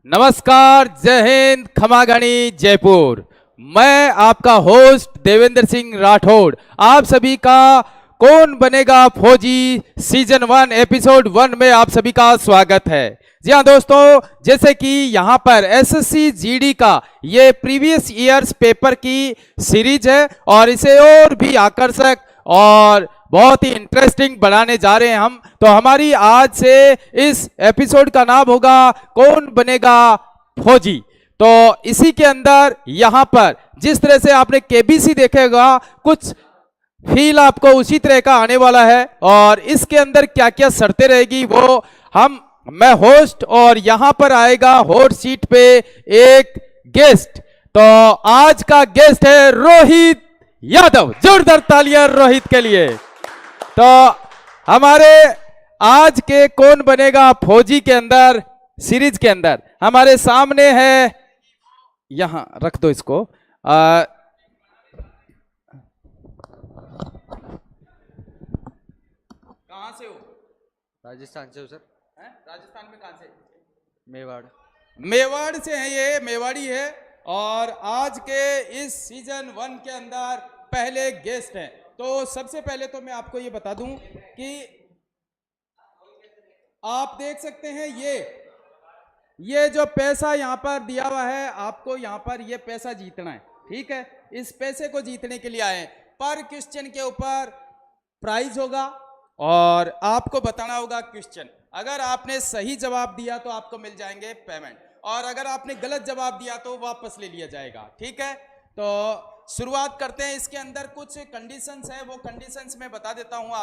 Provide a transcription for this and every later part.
नमस्कार, जय हिंद, खमागणी, जयपुर। मैं आपका होस्ट देवेंद्र सिंह राठौड़। आप सभी का कौन बनेगा फौजी सीजन 1 एपिसोड 1 में आप सभी का स्वागत है। जी हाँ दोस्तों, जैसे कि यहाँ पर एसएससी जीडी का ये प्रीवियस ईयर्स पेपर की सीरीज है और इसे और भी आकर्षक और बहुत ही इंटरेस्टिंग बनाने जा रहे हैं हम। तो हमारी आज से इस एपिसोड का नाम होगा कौन बनेगा फौजी। तो इसी के अंदर यहां पर जिस तरह से आपने केबीसी देखेगा कुछ फील आपको उसी तरह का आने वाला है और इसके अंदर क्या क्या शर्तें रहेगी वो मैं होस्ट और यहां पर आएगा हॉट सीट पे एक गेस्ट। तो आज का गेस्ट है रोहित यादव। जोरदार तालियां रोहित के लिए। तो हमारे आज के कौन बनेगा फौजी के अंदर सीरीज के अंदर हमारे सामने है, यहां रख दो इसको। कहां से हो? राजस्थान से हो सर। राजस्थान में कहां से? मेवाड़। मेवाड़ से है, ये मेवाड़ी है और आज के इस सीजन 1 के अंदर पहले गेस्ट हैं। तो सबसे पहले तो मैं आपको ये बता दूं कि आप देख सकते हैं ये जो पैसा यहां पर दिया हुआ है, आपको यहां पर ये पैसा जीतना है, ठीक है। इस पैसे को जीतने के लिए आए। पर क्वेश्चन के ऊपर प्राइज होगा और आपको बताना होगा क्वेश्चन। अगर आपने सही जवाब दिया तो आपको मिल जाएंगे पेमेंट और अगर आपने गलत जवाब दिया तो वापस ले लिया जाएगा, ठीक है। तो शुरुआत करते हैं। इसके अंदर कुछ कंडीशंस है, वो कंडीशंस मैं बता देता हूं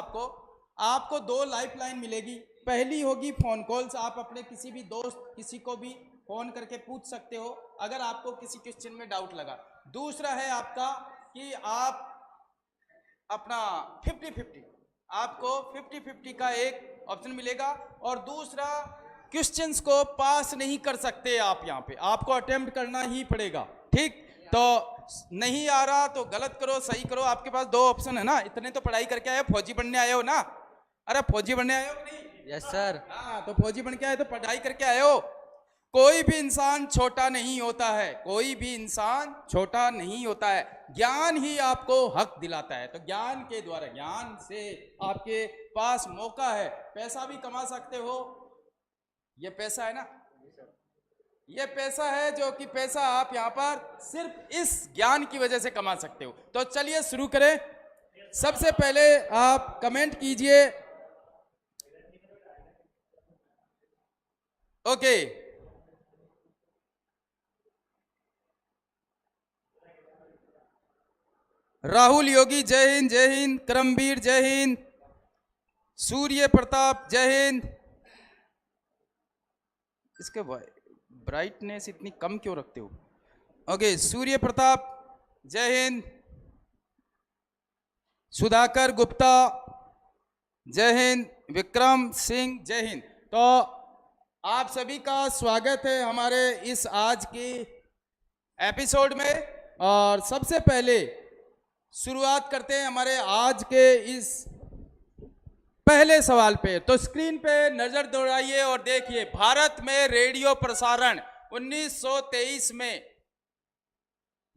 आपको 2 लाइफ लाइन मिलेगी। पहली होगी फोन कॉल्स। आप अपने किसी भी दोस्त किसी को भी फोन करके पूछ सकते हो अगर आपको किसी क्वेश्चन में डाउट लगा। दूसरा है आपका कि आप अपना 50-50 आपको 50-50 का एक ऑप्शन मिलेगा और दूसरा क्वेश्चंस को पास नहीं कर सकते आप, यहाँ पे आपको अटेम्प्ट करना ही पड़ेगा, ठीक। तो नहीं आ रहा तो गलत करो, सही करो। आपके पास 2 ऑप्शन है ना। इतने तो पढ़ाई करके आए हो, फौजी बनने आए हो ना। अरे फौजी बनने आए हो कि नहीं? Yes sir. हाँ, तो फौजी बन के आए तो पढ़ाई करके आए हो। कोई भी इंसान छोटा नहीं होता है, कोई भी इंसान छोटा नहीं होता है। ज्ञान ही आपको हक दिलाता है। तो ज्ञान के द्वारा, ज्ञान से आपके पास मौका है, पैसा भी कमा सकते हो। ये पैसा है ना, ये पैसा है जो कि पैसा आप यहां पर सिर्फ इस ज्ञान की वजह से कमा सकते हो। तो चलिए शुरू करें। सबसे पहले आप कमेंट कीजिए। ओके, राहुल योगी जय हिंद, जय हिंद। करमवीर जय हिंद। सूर्य प्रताप जय हिंद। इसके ब्राइटनेस इतनी कम क्यों रखते हो? ओके, सूर्य प्रताप जय हिंद। सुधाकर गुप्ता जय हिंद। विक्रम सिंह जय हिंद। तो आप सभी का स्वागत है हमारे इस आज की एपिसोड में और सबसे पहले शुरुआत करते हैं हमारे आज के इस पहले सवाल पे। तो स्क्रीन पे नजर दौड़ाइए और देखिए, भारत में रेडियो प्रसारण 1923 में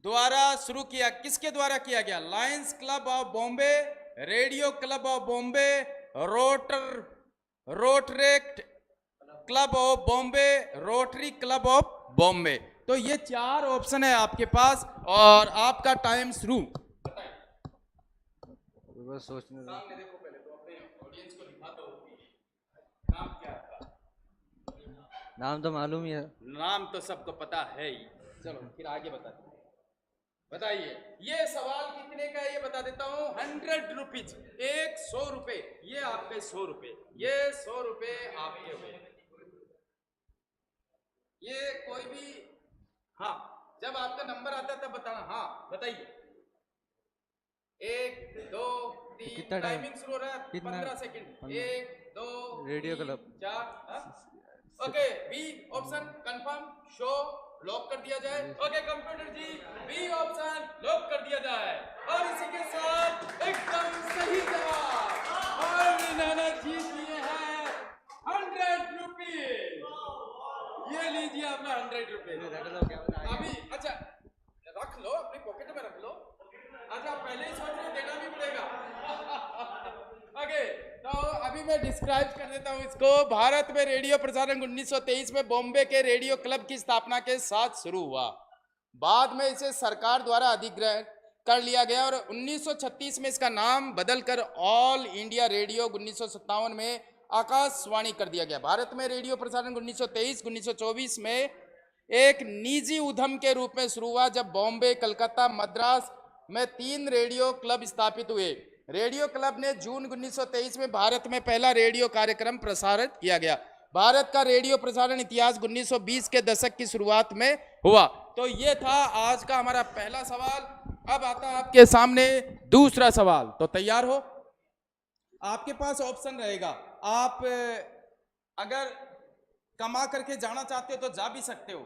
द्वारा शुरू किया, किसके द्वारा किया गया? Lions club of Bombay, radio club of Bombay, Rotaract club of Bombay, rotary club of Bombay. तो ये 4 ऑप्शन है आपके पास और आपका टाइम शुरू। सोचने सामने देखो, पहले तो अपने ऑडियंस को दिखा दो नाम क्या है। नाम तो मालूम ही है। नाम तो सबको पता है ही। चलो फिर आगे बताइए। ये सवाल कितने का है ये बता देता हूँ। 100 रुपीज, 100 रुपए। ये आपके 100 रुपए, ये 100 रुपए आपके हुए। ये कोई भी, हाँ, जब आपका नंबर आता है तब बताना। हाँ बताइए। 1 2 3, कितना टाइमिंग शुरू हो रहा है। 15 second. 1 2 radio 3 club 4। Okay, B option confirm so lock कर दिया जाए। ओके कंप्यूटर जी, बी ऑप्शन लॉक कर दिया जाए और इसी के साथ एकदम सही जवाब और नाना जीत लिए हैं 100 रुपीज। ये लीजिए। दिया अपना 100 रुपए। रख लो, क्या पता आगे। अभी अच्छा रख लो, अपनी पॉकेट में रख लो। अच्छा पहले ही सोच रहे देना भी पड़ेगा। ओके, तो अभी मैं डिस्क्राइब कर देता हूँ इसको। भारत में रेडियो प्रसारण 1923 में बॉम्बे के रेडियो क्लब की स्थापना के साथ शुरू हुआ। बाद में इसे सरकार द्वारा अधिग्रहण कर लिया गया और 1936 में इसका नाम बदलकर ऑल इंडिया रेडियो 1957 में आकाशवाणी कर दिया गया। भारत में रेडियो प्रसारण 1923-1924 में एक निजी उद्यम के रूप में शुरू हुआ, जब बॉम्बे, कलकत्ता, मद्रास में 3 रेडियो क्लब स्थापित हुए। रेडियो क्लब ने जून 1923 में भारत में पहला रेडियो कार्यक्रम प्रसारित किया गया। भारत का रेडियो प्रसारण इतिहास 1920 के दशक की शुरुआत में हुआ। तो ये था आज का हमारा पहला सवाल। अब आता है आपके सामने दूसरा सवाल। तो तैयार हो? आपके पास ऑप्शन रहेगा। आप अगर कमा करके जाना चाहते हो तो जा भी सकते हो,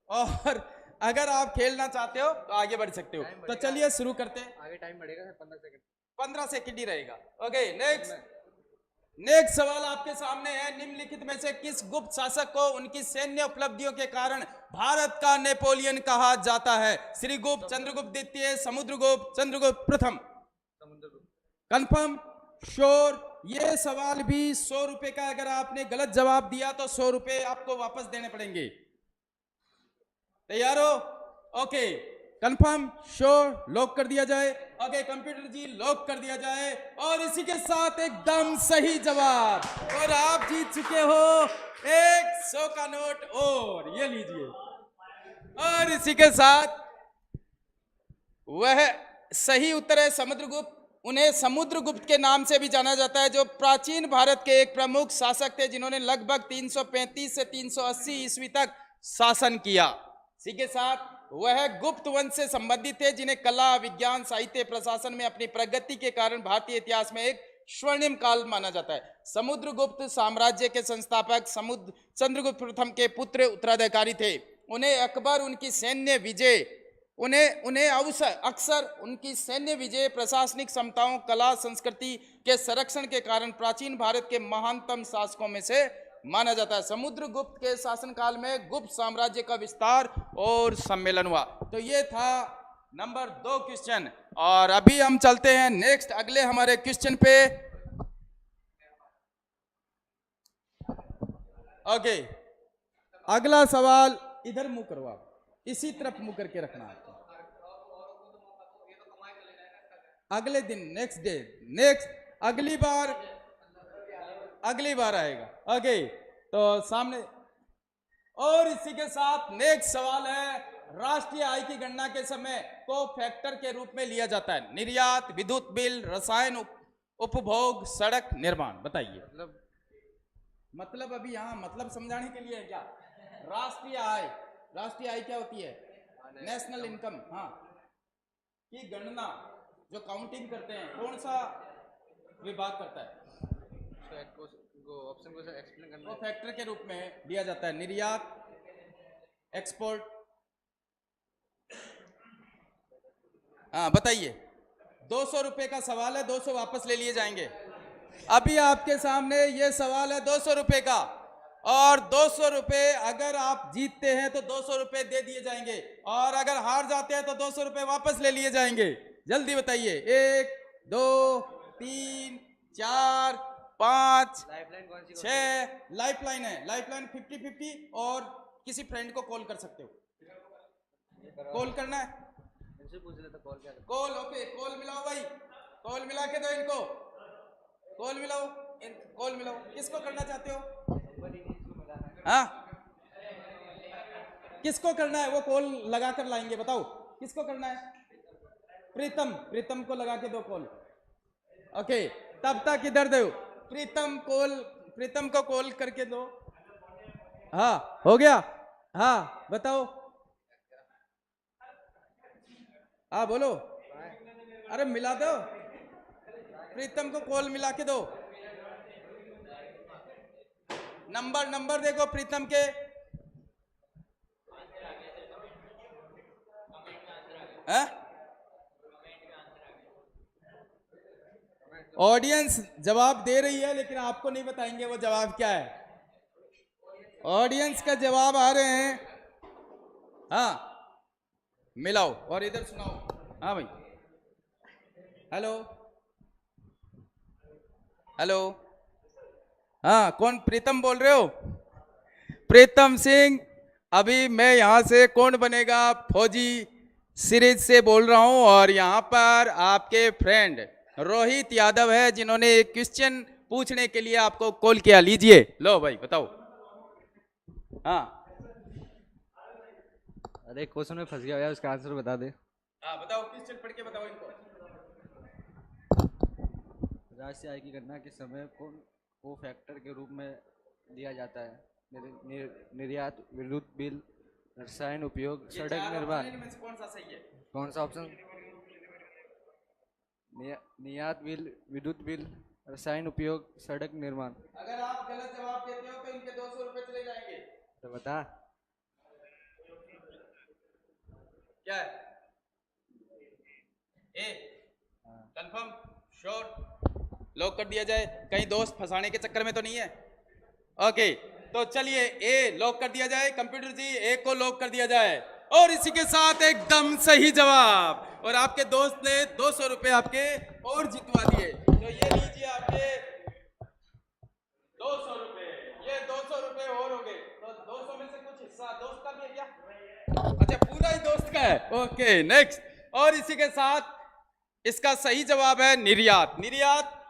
और अगर आप खेलना चाहते हो तो आगे बढ़ सकते हो। तो चलिए शुरू करते हैं। आगे टाइम बढ़ेगा सर, 15 सेकंड। 15 सेकंड ही रहेगा। ओके, नेक्स्ट सवाल आपके सामने है। निम्नलिखित में से किस गुप्त शासक को उनकी सैन्य उपलब्धियों के कारण भारत का नेपोलियन कहा जाता है? श्रीगुप्त, चंद्रगुप्त द्वितीय, समुद्रगुप्त, चंद्रगुप्त प्रथम? कंफर्म? श्योर? ये सवाल भी 100 रुपए का। अगर आपने गलत जवाब दिया तो 100 रुपए आपको वापस देने पड़ेंगे। तैयार हो? Okay, confirm? श्योर? लॉक कर दिया जाए? ओके कंप्यूटर जी, लॉक कर दिया जाए। और इसी के साथ एकदम सही जवाब, और आप जीत चुके हो 100 का नोट। और ये लीजिए। और इसी के साथ वह सही उत्तर है समुद्रगुप्त। उन्हें समुद्रगुप्त के नाम से भी जाना जाता है, जो प्राचीन भारत के एक प्रमुख शासक थे, जिन्होंने लगभग 335 से 380 ईस्वी तक शासन किया। इसी के साथ वह गुप्त वंश से संबंधित थे, जिन्हें कला, विज्ञान, साहित्य, प्रशासन में अपनी प्रगति के कारण भारतीय इतिहास में एक स्वर्णिम काल माना जाता है। समुद्रगुप्त साम्राज्य के संस्थापक चंद्रगुप्त प्रथम के पुत्र उत्तराधिकारी थे। उन्हें अकबर उनकी सैन्य विजय उन्हें अक्सर उनकी सैन्य विजय, प्रशासनिक क्षमताओं, कला, संस्कृति के संरक्षण के कारण प्राचीन भारत के महानतम शासकों में से माना जाता है। समुद्रगुप्त के शासनकाल में गुप्त साम्राज्य का विस्तार और सम्मेलन हुआ। तो ये था नंबर 2 क्वेश्चन। और अभी हम चलते हैं नेक्स्ट अगले हमारे क्वेश्चन पे। ओके, अगला सवाल इधर मुंह करो, आप इसी तरफ मुंह करके रखना है। अगले दिन, नेक्स्ट डे, अगली बार आएगा। ओके, तो सामने। और इसी के साथ नेक्स्ट सवाल है, राष्ट्रीय आय की गणना के समय को फैक्टर के रूप में लिया जाता है? निर्यात, विद्युत बिल, रसायन उपभोग, सड़क निर्माण? बताइए। मतलब अभी यहाँ मतलब समझाने के लिए है क्या? राष्ट्रीय आय क्या होती है? National income. हाँ, की गणना जो काउंटिंग करते हैं, कौन सा विभाग करता है? ऑप्शन को सर एक्सप्लेन करना। वो फैक्टर के रूप में लिया जाता है। निर्यात, एक्सपोर्ट। हाँ बताइए। 200 रुपए का सवाल है, 200 वापस ले लिए जाएंगे। अभी आपके सामने ये सवाल है 200 रुपए का, और 200 रुपए अगर आप जीतते हैं तो 200 रुपए दे दिए जाएंगे, और अगर हार जाते हैं तो 200 रुपए वापस ले लिए जाएंगे। जल्दी बताइए। 1 2 3 4 5 लाइफलाइन कौन सी? 6 लाइफलाइन है। लाइफलाइन 50-50, और किसी फ्रेंड को कॉल कर सकते हो। कॉल करना है? इनसे पूछ लेता कॉल क्या? कॉल। ओके, कॉल मिलाओ भाई, कॉल मिला के दो इनको। कॉल मिलाओ, कॉल मिलाओ। किसको करना चाहते हो? हाँ, किसको करना है? वो कॉल लगा कर लाएंगे। बताओ किसको करना है? प्रीतम को लगा के दो कॉल। ओके, तब तक इधर दो। प्रीतम को कॉल करके दो। हाँ हो गया। हाँ बताओ। हाँ बोलो। अरे मिला दो, प्रीतम को कॉल मिला के दो। नंबर देखो प्रीतम के। ऑडियंस जवाब दे रही है, लेकिन आपको नहीं बताएंगे वो जवाब क्या है। ऑडियंस का जवाब आ रहे हैं। हाँ, मिलाओ और इधर सुनाओ। हाँ भाई, हेलो हेलो। हाँ, कौन? प्रीतम बोल रहे हो? प्रीतम सिंह, अभी मैं यहाँ से कौन बनेगा फौजी सीरीज से बोल रहा हूँ, और यहाँ पर आपके फ्रेंड रोहित यादव है जिन्होंने एक क्वेश्चन पूछने के लिए आपको कॉल किया। लीजिए, लो भाई बताओ। हाँ अरे क्वेश्चन में फंस गया यार, उसका आंसर बता दे। हाँ, बताओ, क्वेश्चन पढ़ के बताओ इनको। राष्ट्रीय आय की गणना के समय कौन को फैक्टर के रूप में दिया जाता है? निर्यात, विद्युत बिल, रसायन उपयोग, ये सड़क चार निर्माण। ऑप्शन है, इनमें से कौन सा सही है? कौन सा ऑप्शन? निर्यात बिल, विद्युत बिल, रसायन उपयोग, सड़क निर्माण। अगर आप गलत जवाब देते हो तो इनके 200 रुपए चले जाएंगे। तो बता। क्या है? ए, कंफर्म, श्योर, लॉक कर दिया जाए? कहीं दोस्त फंसाने के चक्कर में तो नहीं है? ओके, तो चलिए ए लॉक कर दिया जाए। कंप्यूटर जी, ए को लॉक कर दिया जाए। और इसी के साथ एकदम सही जवाब, और आपके दोस्त ने 200 रुपए आपके और जितवा दिए। तो ये लीजिए आपके 200 रुपए, ये 200 रुपए और हो गए। तो 200 में से कुछ हिस्सा दोस्त का भी है क्या? अच्छा, पूरा ही दोस्त का है। Okay, next. और इसी के साथ इसका सही जवाब है निर्यात। निर्यात,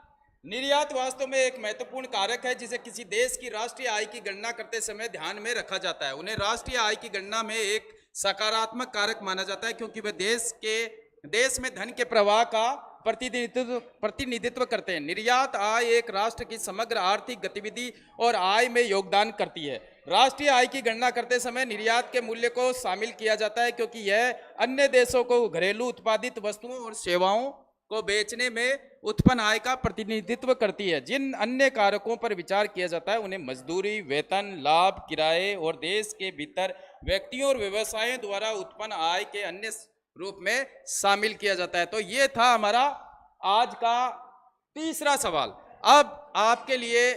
निर्यात वास्तव में एक महत्वपूर्ण कारक है जिसे किसी देश की राष्ट्रीय आय की गणना करते समय ध्यान में रखा जाता है। उन्हें राष्ट्रीय आय की गणना में एक सकारात्मक कारक माना जाता है क्योंकि वे देश में धन के प्रवाह का प्रतिनिधित्व करते हैं। निर्यात आय एक राष्ट्र की समग्र आर्थिक गतिविधि और आय में योगदान करती है। राष्ट्रीय आय की गणना करते समय निर्यात के मूल्य को शामिल किया जाता है क्योंकि यह अन्य देशों को घरेलू उत्पादित वस्तुओं और सेवाओं को बेचने में उत्पन्न आय का प्रतिनिधित्व करती है। जिन अन्य कारकों पर विचार किया जाता है उन्हें मजदूरी, वेतन, लाभ, किराए और देश के भीतर व्यक्तियों और व्यवसायों द्वारा उत्पन्न आय के अन्य रूप में शामिल किया जाता है। तो ये था हमारा आज का तीसरा सवाल। अब आपके लिए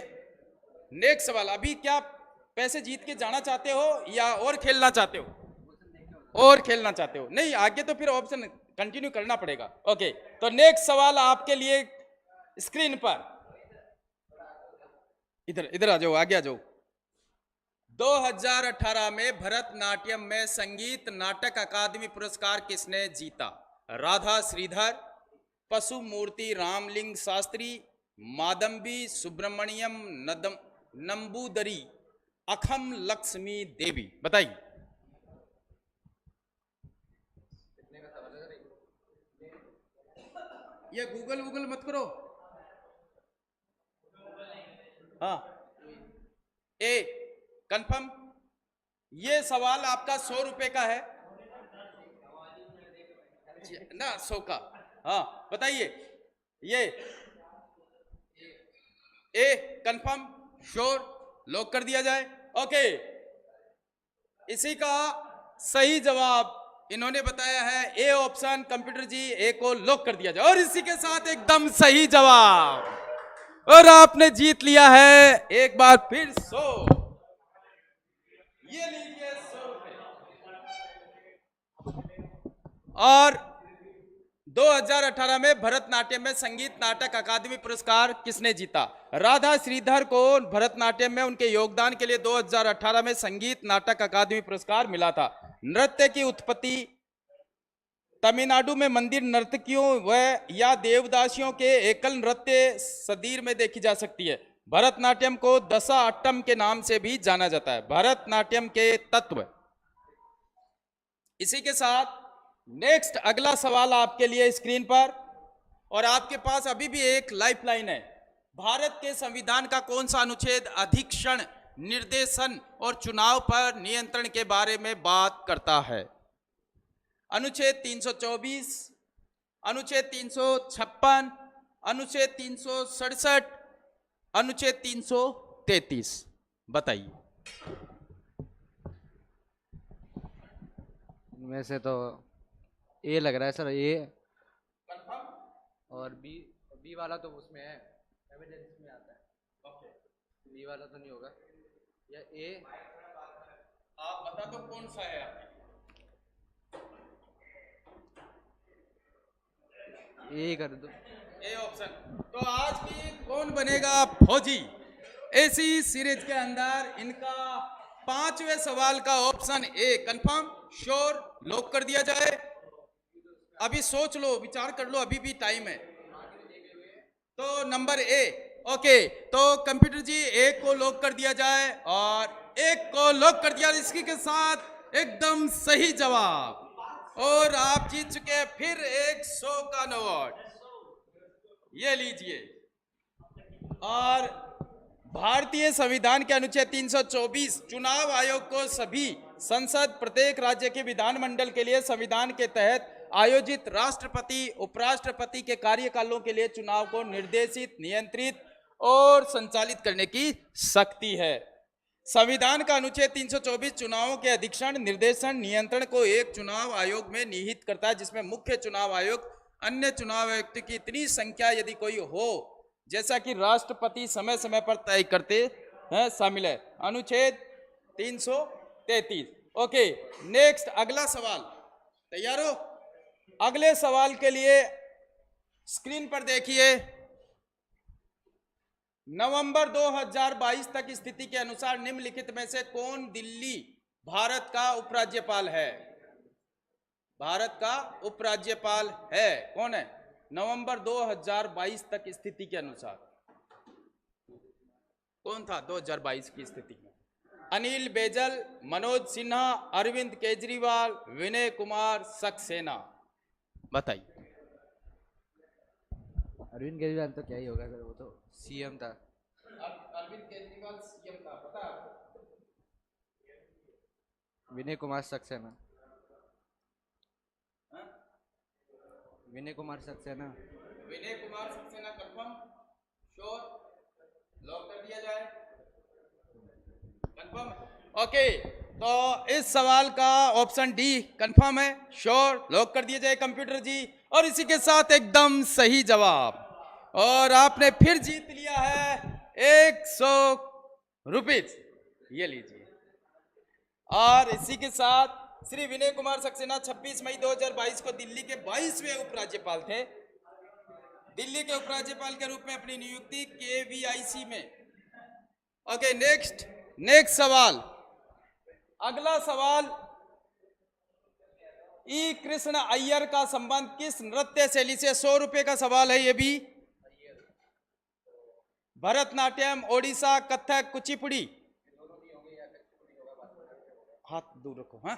नेक्स्ट सवाल। अभी क्या पैसे जीत के जाना चाहते हो या और खेलना चाहते हो? और खेलना चाहते हो? नहीं, आगे तो फिर ऑप्शन कंटिन्यू करना पड़ेगा। ओके, तो नेक्स्ट सवाल आपके लिए स्क्रीन पर, इधर इधर आ जाओ, आगे आ जाओ। 2018 में भरतनाट्यम में संगीत नाटक अकादमी पुरस्कार किसने जीता? राधा श्रीधर, पशु मूर्ति रामलिंग शास्त्री, मादम्बी सुब्रमण्यम नंबूदरी, अखम लक्ष्मी देवी। बताइए। ये गूगल मत करो। हाँ, ए कंफर्म। ये सवाल आपका 100 रुपए का है ना? 100 का। हाँ, बताइए। ये ए कंफर्म, श्योर, लॉक कर दिया जाए? ओके, इसी का सही जवाब इन्होंने बताया है ए ऑप्शन। कंप्यूटर जी, ए को लॉक कर दिया जाए। और इसी के साथ एकदम सही जवाब, और आपने जीत लिया है एक बार फिर 100। ये लीजिए 100 रुपए। और 2018 में भरतनाट्यम में संगीत नाटक अकादमी पुरस्कार किसने जीता? राधा श्रीधर को भरतनाट्यम में उनके योगदान के लिए 2018 में संगीत नाटक अकादमी पुरस्कार मिला था। नृत्य की उत्पत्ति तमिलनाडु में मंदिर नर्तकियों व या देवदासियों के एकल नृत्य सदीर में देखी जा सकती है। भरतनाट्यम को दशा अट्टम के नाम से भी जाना जाता है। भरतनाट्यम के तत्व। इसी के साथ नेक्स्ट अगला सवाल आपके लिए स्क्रीन पर, और आपके पास अभी भी एक लाइफलाइन है। भारत के संविधान का कौन सा अनुच्छेद अधीक्षण, निर्देशन और चुनाव पर नियंत्रण के बारे में बात करता है? अनुच्छेद 324, अनुच्छेद 356, अनुच्छेद 367, अनुच्छेद 333। बताइए। इनमें से तो ए लग रहा है सर, ए। और बी, बी वाला तो उसमें है, एविडेंस में आता है। बी वाला तो नहीं होगा। या ए? आप बता दो कौन सा है आपके? ए कर दो। A option. तो आज की कौन बनेगा फौजी ऐसी सीरीज के अंदर इनका 5वें सवाल का option A confirm sure lock कर दिया जाए। अभी सोच लो, विचार कर लो, अभी भी टाइम है। तो नंबर ए, ओके, तो कंप्यूटर जी एक को लॉक कर दिया जाए और एक को लॉक कर दिया। इसी के साथ एकदम सही जवाब और आप जीत चुके हैं फिर 100 का नोट, ये लीजिए। और भारतीय संविधान के अनुच्छेद 324 चुनाव आयोग को सभी संसद प्रत्येक राज्य के विधानमंडल के लिए संविधान के तहत आयोजित राष्ट्रपति उपराष्ट्रपति के कार्यकालों के लिए चुनाव को निर्देशित नियंत्रित और संचालित करने की शक्ति है। संविधान का अनुच्छेद 324 चुनावों के अधीक्षण निर्देशन नियंत्रण को एक चुनाव आयोग में निहित करता है, जिसमें मुख्य चुनाव आयोग अन्य चुनाव आयुक्त की इतनी संख्या यदि कोई हो जैसा कि राष्ट्रपति समय समय पर तय करते हैं शामिल है। अनुच्छेद 333। ओके, नेक्स्ट अगला सवाल। तैयार हो? अगले सवाल के लिए स्क्रीन पर देखिए। नवंबर 2022 तक स्थिति के अनुसार निम्नलिखित में से कौन दिल्ली भारत का उपराज्यपाल है? भारत का उपराज्यपाल है कौन है नवंबर 2022 तक स्थिति के अनुसार? कौन था 2022 की स्थिति में? अनिल बैजल, मनोज सिन्हा, अरविंद केजरीवाल, विनय कुमार सक्सेना। बताइए। अरविंद केजरीवाल तो क्या ही होगा सर, वो तो सीएम था। अरविंद केजरीवाल सीएम था, पता है आपको? Vinay Kumar Saxena. Vinay Kumar Saxena. Vinay Kumar Saxena confirm sure lock कर दिया जाए? कंफर्म? ओके, तो इस सवाल का ऑप्शन डी कंफर्म है, श्योर लॉक कर दिया जाए कंप्यूटर जी। और इसी के साथ एकदम सही जवाब और आपने फिर जीत लिया है 100 रुपीज, ये लीजिए। और इसी के साथ श्री विनय कुमार सक्सेना 26 मई 2022 को दिल्ली के 22वें उपराज्यपाल थे। दिल्ली के उपराज्यपाल के रूप में अपनी नियुक्ति केवीआईसी में। ओके, नेक्स्ट सवाल। अगला सवाल, ई कृष्ण अय्यर का संबंध किस नृत्य शैली से? 100 रुपए का सवाल है ये भी। भरतनाट्यम, ओडिशा, कथक, कुचिपुड़ी। हाथ दूर रखो। हाँ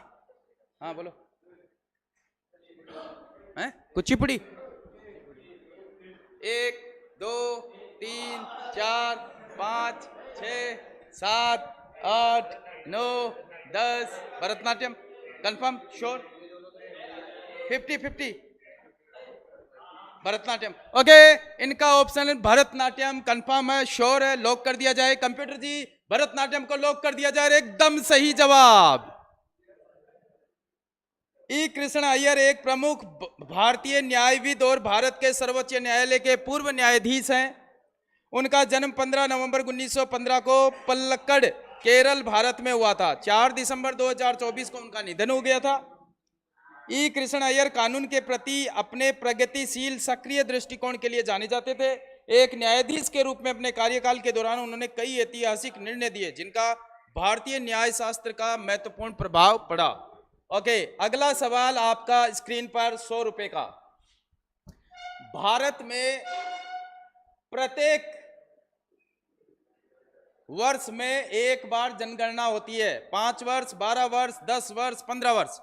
हाँ बोलो। हैं? Kuchipudi. 1 2 3 4 5 6 7 8 9 10 Bharatanatyam confirm sure 50-50 Bharatanatyam. Okay, इनका ऑप्शन भरतनाट्यम कंफर्म है, श्योर है, लॉक कर दिया जाए। कंप्यूटर जी भरतनाट्यम को लॉक कर दिया जाए। एकदम सही जवाब। ई कृष्ण अय्यर एक प्रमुख भारतीय न्यायविद और भारत के सर्वोच्च न्यायालय के पूर्व न्यायाधीश हैं। उनका जन्म 15 नवंबर 1915 को पल्लक्कड़ केरल भारत में हुआ था। 4 दिसंबर 2024 को उनका निधन हो गया था। ई कृष्ण अय्यर कानून के प्रति अपने प्रगतिशील सक्रिय दृष्टिकोण के लिए जाने जाते थे। एक न्यायाधीश के रूप में अपने कार्यकाल के दौरान उन्होंने कई ऐतिहासिक निर्णय दिए जिनका भारतीय न्याय शास्त्र का महत्वपूर्ण प्रभाव पड़ा। ओके, अगला सवाल आपका स्क्रीन पर 100 रुपए का। भारत में प्रत्येक वर्ष में एक बार जनगणना होती है। 5 वर्ष, 12 वर्ष, 10 वर्ष, 15 वर्ष।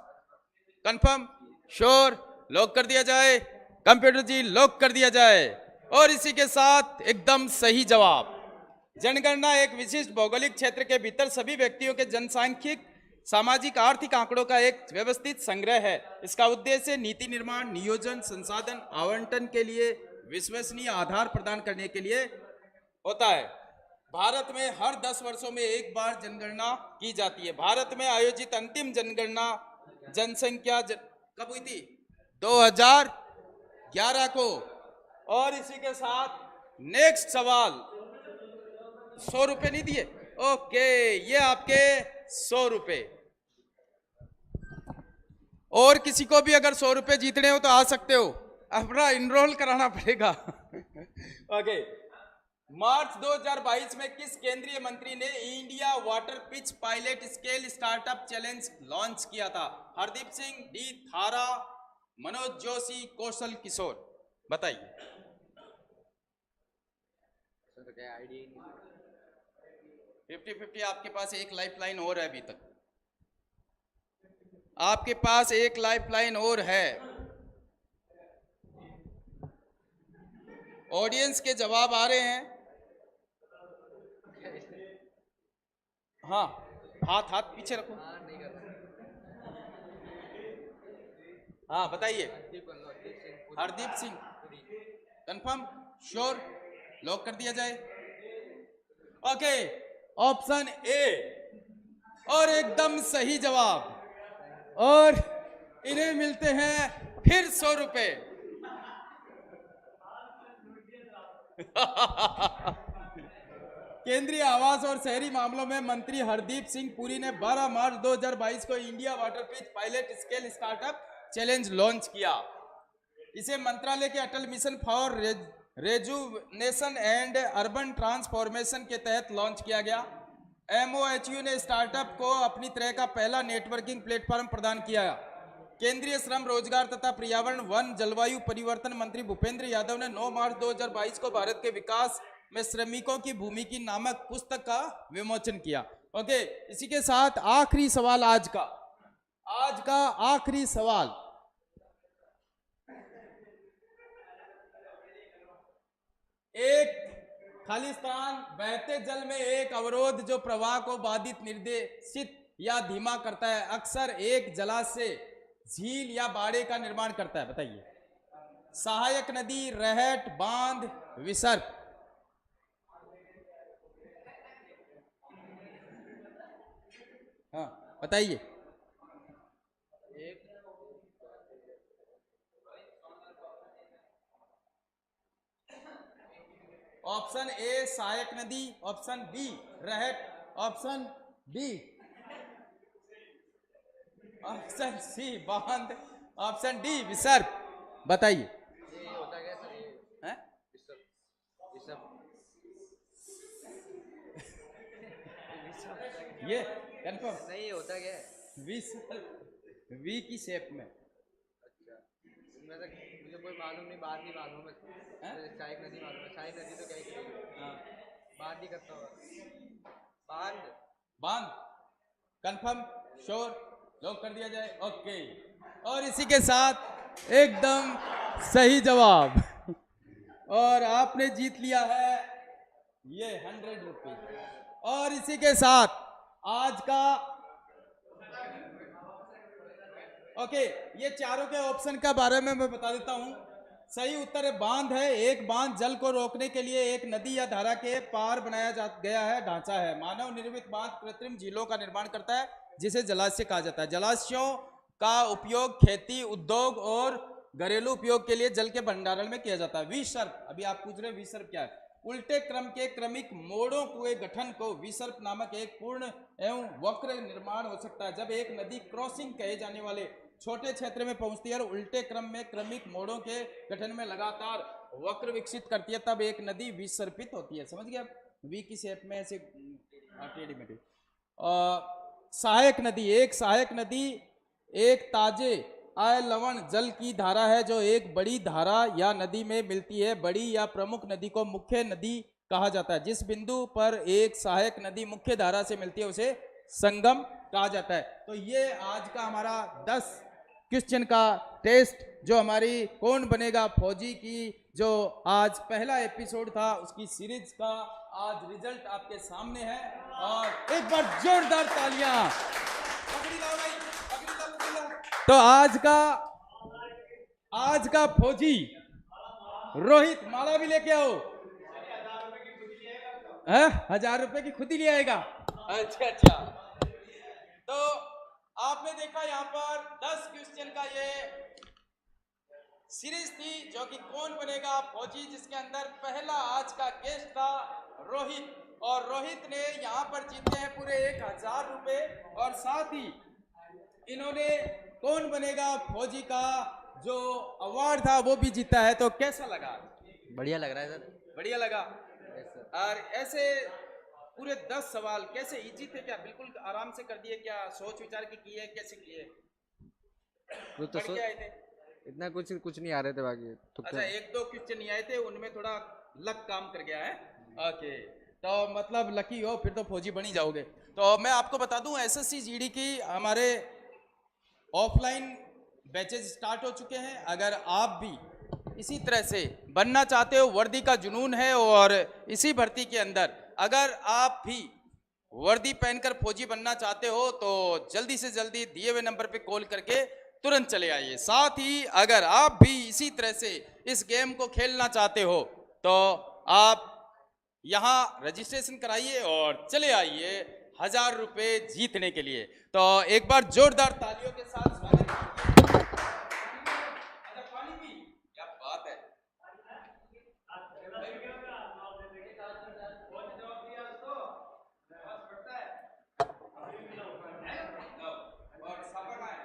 कंफर्म श्योर लॉक कर दिया जाए। कंप्यूटर जी लॉक कर दिया जाए। और इसी के साथ एकदम सही जवाब। जनगणना एक विशिष्ट भौगोलिक क्षेत्र के भीतर सभी व्यक्तियों के जनसांख्यिक सामाजिक आर्थिक आंकड़ों का एक व्यवस्थित संग्रह है। इसका उद्देश्य नीति निर्माण, नियोजन, संसाधन आवंटन के लिए विश्वसनीय आधार प्रदान करने के लिए होता है। भारत में हर 10 वर्षों में एक बार जनगणना की जाती है। भारत में आयोजित अंतिम जनगणना जनसंख्या कब हुई थी? 2011 को। और इसी के साथ नेक्स्ट सवाल 100 रुपए नहीं दिए, ओके, ये आपके 100 रुपए। और किसी को भी अगर 100 रुपए जीतने हो तो आ सकते हो, अपना इनरोल कराना पड़ेगा। ओके, मार्च 2022 में किस केंद्रीय मंत्री ने India water pitch pilot scale startup challenge launch किया था? हरदीप सिंह, डी थारा, मनोज जोशी, कौशल किशोर, बताइए। सर क्या आइडिया ही नहीं। 50-50, आपके पास एक लाइफ लाइन और है अभी तक, आपके पास एक लाइफ लाइन और है। ऑडियंस के जवाब आ रहे हैं। हाँ, हाथ हाथ पीछे रखो। हाँ नहीं कर रहा। हाँ बताइए। Hardeep Hardeep Singh, confirm, sure, lock कर दिया जाए। ओके, ऑप्शन ए और एकदम सही जवाब, और इन्हें मिलते हैं फिर 100 रुपए। केंद्रीय आवास और शहरी मामलों में मंत्री हरदीप सिंह पुरी ने 12 मार्च 2022 को India water pitch pilot scale startup challenge launch किया। इसे मंत्रालय के Atal mission for rejuvenation and urban transformation के तहत लॉन्च किया गया। MOHU ने स्टार्टअप को अपनी तरह का पहला नेटवर्किंग प्लेटफॉर्म प्रदान किया। केंद्रीय श्रम, रोजगार तथा पर्यावरण, वन, जलवायु परिवर्तन मंत्री भूपेंद्र यादव ने 9 मार्च 2022 को भारत के विकास में श्रमिकों की भूमिका नामक पुस्तक का विमोचन किया। ओके, इसी के साथ आखिरी सवाल आज का आखिरी सवाल। एक खाली स्थान, बहते जल में एक अवरोध जो प्रवाह को बाधित, निर्देशित या धीमा करता है, अक्सर एक जलाशय, झील या बाड़े का निर्माण करता है, बताइए। सहायक नदी, रहट, बांध, विसर्प। हाँ बताइए। ऑप्शन ए सहायक नदी, ऑप्शन बी रहट, ऑप्शन डी, ऑप्शन सी बांध, ऑप्शन डी विसर्प, बताइए। ये होता क्या सर? ये हैं? ये सब ये कंफर्म नहीं, ये होता क्या है? विसर्प, वी की शेप में। अच्छा, मैं तो मुझे कोई मालूम नहीं, बात नहीं मालूम है। मुझे सहायक नदी मालूम है। सहायक नदी तो क्या ही करेगी? हाँ, बात नहीं करता होगा। बांध। बांध, कंफर्म, श्योर, लॉक कर दिया जाए। ओके, और इसी के साथ एकदम सही जवाब, और आपने जीत लिया है ये 100 रुपये। और इसी के साथ आज का ओके, ये चारों के ऑप्शन के बारे में मैं बता देता हूं। सही उत्तर है बांध है। एक बांध जल को रोकने के लिए एक नदी या धारा के पार बनाया गया है ढांचा है। मानव निर्मित बांध कृत्रिम झीलों का निर्माण करता है, जिसे जलाशय कहा जाता है। जलाशयों का उपयोग खेती, उद्योग और घरेलू उपयोग के लिए जल के भंडारण में किया जाता है। विसर्प, अभी आप पूछ रहे हैं विसर्प क्या है? उल्टे क्रम के क्रमिक मोड़ों के गठन को विसर्प नामक एक पूर्ण एवं वक्र निर्माण हो सकता है, जब एक नदी क्रॉसिंग कहे जाने वाले छोटे क्षेत्र में पहुंचती है और उल्टे क्रम में क्रमिक मोड़ों के गठन में लगातार वक्र विकसित करती है, तब एक नदी विसर्पित होती है। समझ गए आप? वी की शेप में ऐसे टेढ़ी मेढ़ी। सहायक नदी, एक सहायक नदी एक ताजे आय लवण जल की धारा है जो एक बड़ी धारा या नदी में मिलती है। बड़ी या प्रमुख नदी को मुख्य नदी कहा जाता है। जिस बिंदु पर एक सहायक नदी मुख्य धारा से मिलती है उसे संगम कहा जाता है। तो ये आज का हमारा 10 क्वेश्चन का टेस्ट, जो हमारी कौन बनेगा फौजी की जो आज पहला एपिसोड था, उसकी सीरीज का आज रिजल्ट आपके सामने है। और एक बार जोरदार तालियां। पकड़ी लाओ भाई, पकड़ी लाओ, पकड़ी लाओ। तो आज का फौजी रोहित, माला भी लेके आओ। 1000 रुपए की खुद ही ले आएगा। अच्छा, तो आपने देखा यहाँ पर 10 क्वेश्चन का ये सीरीज थी, जो कि कौन बनेगा फौजी, जिसके अंदर पहला आज का गेस्ट था रोहित। और रोहित ने यहाँ पर जीते हैं पूरे 1000 रुपए, और साथ ही इन्होंने कौन बनेगा फौजी का जो अवार्ड था वो भी जीता है। तो कैसा लगा? बढ़िया लग रहा है सर। बढ़िया लगा। Yes sir. और ऐसे पूरे 10 सवाल कैसे इजी थे क्या? बिल्कुल आराम से कर दिए क्या? सोच विचार के किए, कैसे किए? वो तो पढ़ के आए थे? इतना कुछ नहीं आ रहे थे बाकी तो अच्छा, एक दो क्वेश्चन नहीं आए थे, उनमें थोड़ा लक काम कर गया है। ओके, तो मतलब लकी हो फिर तो फौजी बन ही जाओगे। तो मैं आपको बता दूं एसएससी जीडी की हमारे ऑफलाइन बैचेज स्टार्ट हो चुके हैं। अगर आप भी इसी तरह से बनना चाहते हो, वर्दी का जुनून है, और इसी भर्ती के अंदर अगर आप भी वर्दी पहनकर फौजी बनना चाहते हो तो जल्दी से जल्दी दिए हुए नंबर पे कॉल करके तुरंत चले आइए। साथ ही अगर आप भी इसी तरह से इस गेम को खेलना चाहते हो तो आप यहाँ रजिस्ट्रेशन कराइए और चले आइए 1000 रुपए जीतने के लिए। तो एक बार जोरदार तालियों के साथ स्वागत कीजिए। अच्छा, पानी भी, क्या बात है। और सापड़ है।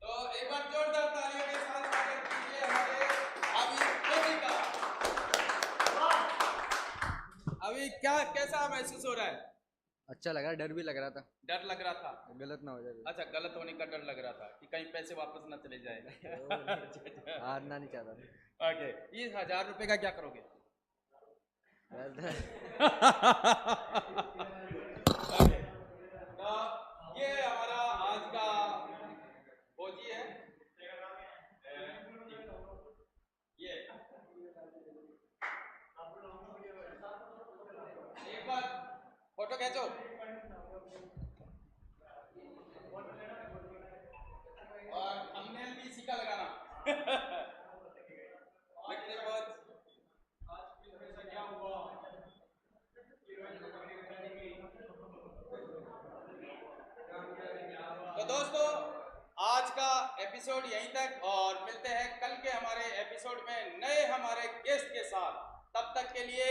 तो एक बार जोरदार तालियों के साथ स्वागत कीजिए हमारे अभी फौजी का। अभी क्या कैसा महसूस हो रहा है? अच्छा लग रहा है, डर भी लग रहा था, डर लग रहा था? गलत ना हो जाए। अच्छा, गलत होने का डर लग रहा था कि कहीं पैसे वापस ना चले जाए। हारना नहीं चाहता था। ओके, इस 1000 रुपए का क्या करोगे? ओके, तो ये हमारा आज का फौजी है। ये एक बार फोटो खींचो। और थंबनेल भी इसी का लगाना। लगते बहुत क्या हुआ। तो दोस्तों, आज का एपिसोड यहीं तक, और मिलते हैं कल के हमारे एपिसोड में नए हमारे गेस्ट के साथ। तब तक के लिए